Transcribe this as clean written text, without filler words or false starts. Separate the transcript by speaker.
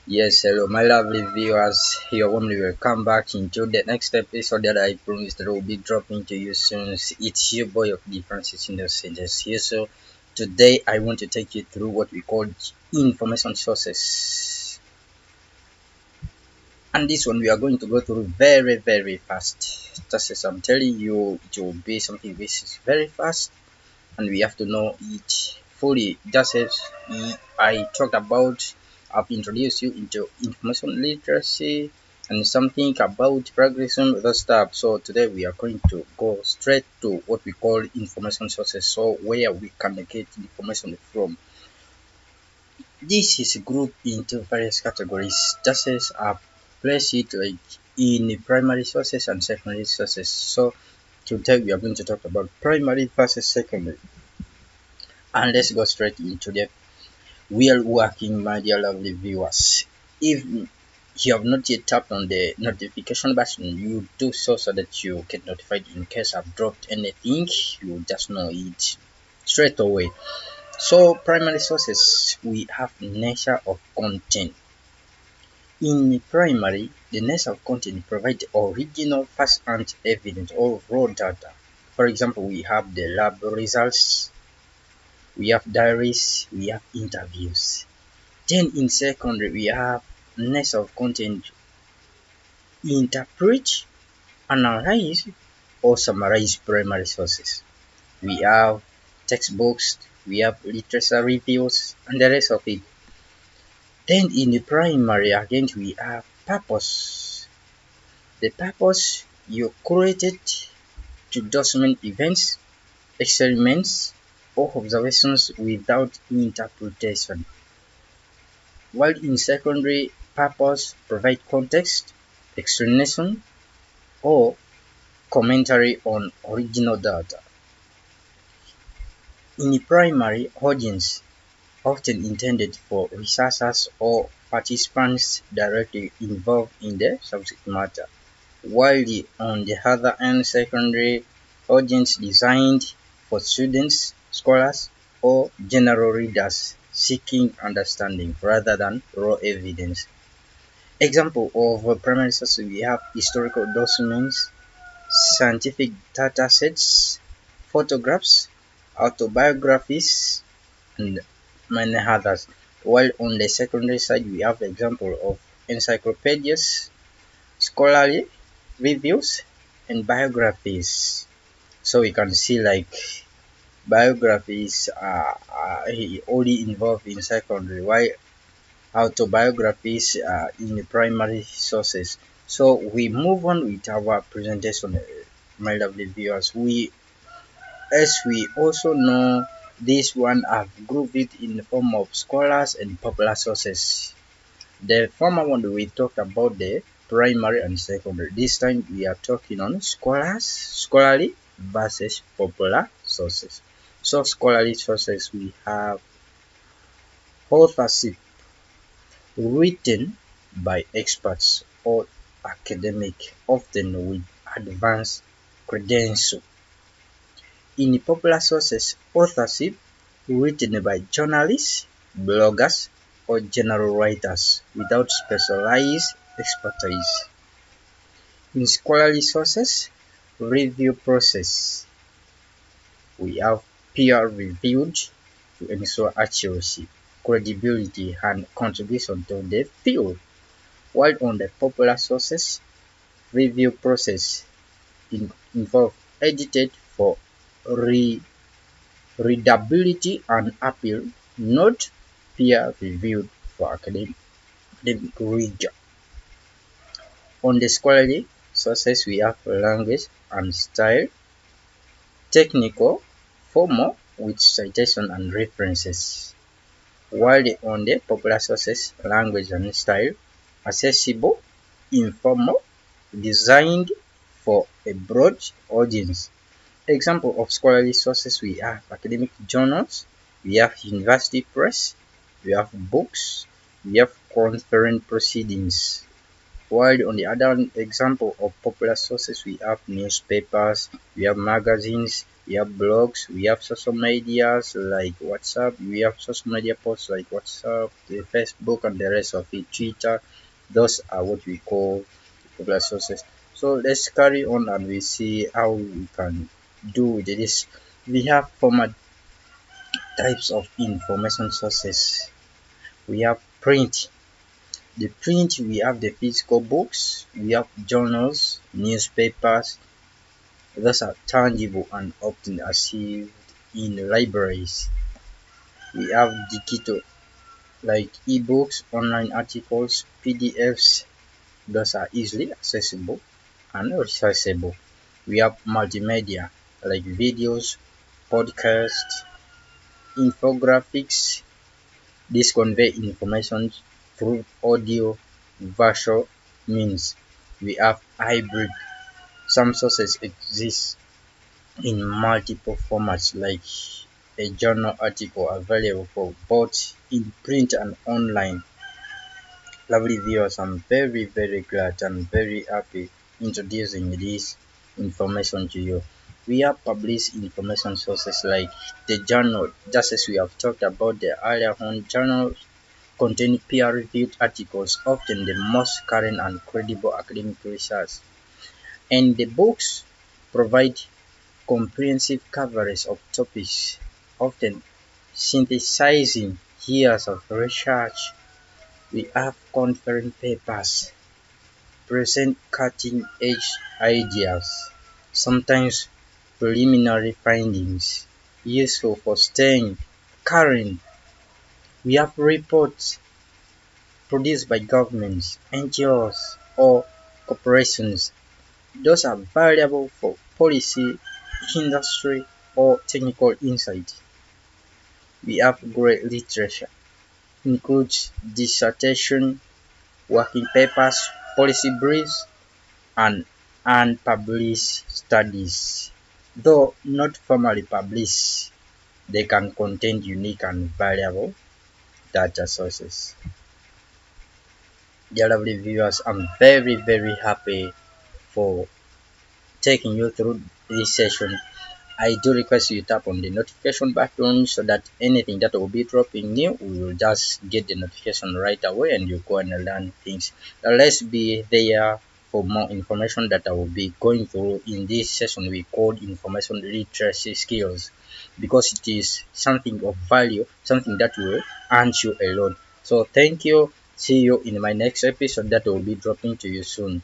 Speaker 1: Yes, hello, my lovely viewers. You're warmly welcome back into the next episode that I promised that will be dropping to you soon. It's your boy of differences in the sentence here. So, today I want to take you through what we call information sources. And this one we are going to go through very, very fast. Just as I'm telling you, it will be something which is very fast and we have to know it fully. Just as I talked about, I've introduced you into information literacy and something about progression with the stuff. So today we are going to go straight to what we call information sources. So where we can get information from. This is grouped into various categories, just as I've placed it like in primary sources and secondary sources. So today we are going to talk about primary versus secondary. And let's go straight into the real working, my dear lovely viewers. If you have not yet tapped on the notification button, you do so that you get notified in case I've dropped anything. You just know it straight away. So primary sources, we have nature of content. In primary, the nature of content provides original first-hand evidence or raw data. For example, we have the lab results, we have diaries, we have interviews. Then in secondary, we have next of content, interpret, analyze, or summarize primary sources. We have textbooks, we have literature reviews, and the rest of it. Then in the primary, again, we have purpose. The purpose you created to document events, experiments, or observations without interpretation. While in secondary, purpose provide context, explanation, or commentary on original data. In the primary, audience often intended for researchers or participants directly involved in the subject matter, while on the other hand, secondary, audience designed for students, scholars, or general readers seeking understanding rather than raw evidence. Example of primary sources, we have historical documents, scientific datasets, photographs, autobiographies, and many others. While on the secondary side, we have example of encyclopedias, scholarly reviews, and biographies. So we can see like biographies are only involved in secondary, while autobiographies in the primary sources. So we move on with our presentation, my lovely viewers. As we also know, this one I've grouped it in the form of scholars and popular sources. The former one we talked about the primary and secondary. This time we are talking on scholarly versus popular sources. So scholarly sources, we have authorship written by experts or academic, often with advanced credentials. In popular sources, authorship written by journalists, bloggers, or general writers without specialized expertise. In scholarly sources, review process, we have peer reviewed to ensure accuracy, credibility, and contribution to the field. While on the popular sources, review process involve edited for re readability and appeal, not peer reviewed for academic rigor. On the scholarly sources, we have language and style, technical, formal with citation and references. While on the popular sources, language and style, accessible, informal, designed for a broad audience. Example of scholarly sources, we have academic journals, we have university press, we have books, we have conference proceedings. While on the other example of popular sources, we have newspapers, we have magazines, We have blogs, we have social medias like WhatsApp, we have social media posts like WhatsApp, the Facebook, and the rest of it, Twitter. Those are what we call popular sources. So let's carry on and we see how we can do with this. We have format types of information sources. We have print. The print, we have the physical books, we have journals, newspapers. Those are tangible and often received in libraries. We have digital, like ebooks, online articles, PDFs. Those are easily accessible and researchable. We have multimedia, like videos, podcasts, infographics. These convey information through audio, visual means. We have hybrid. Some sources exist in multiple formats, like a journal article available for both in print and online. Lovely viewers, I'm very glad and very happy introducing this information to you. We have published information sources like the journal, just as we have talked about the earlier on. Journals contain peer-reviewed articles, often the most current and credible academic research. And the books provide comprehensive coverage of topics, often synthesizing years of research. We have conference papers, present cutting-edge ideas, sometimes preliminary findings, useful for staying current. We have reports produced by governments, NGOs, or corporations. Those are valuable for policy, industry, or technical insight. We have great literature, includes dissertation, working papers, policy briefs, and unpublished studies. Though not formally published, they can contain unique and valuable data sources. Dear lovely viewers, I'm very happy for taking you through this session. I do request you tap on the notification button so that anything that will be dropping new, we will just get the notification right away and you go and learn things. Let's be there for more information that I will be going through in this session we called information literacy skills, because it is something of value, something that will earn you a lot. So thank you. See you in my next episode that will be dropping to you soon.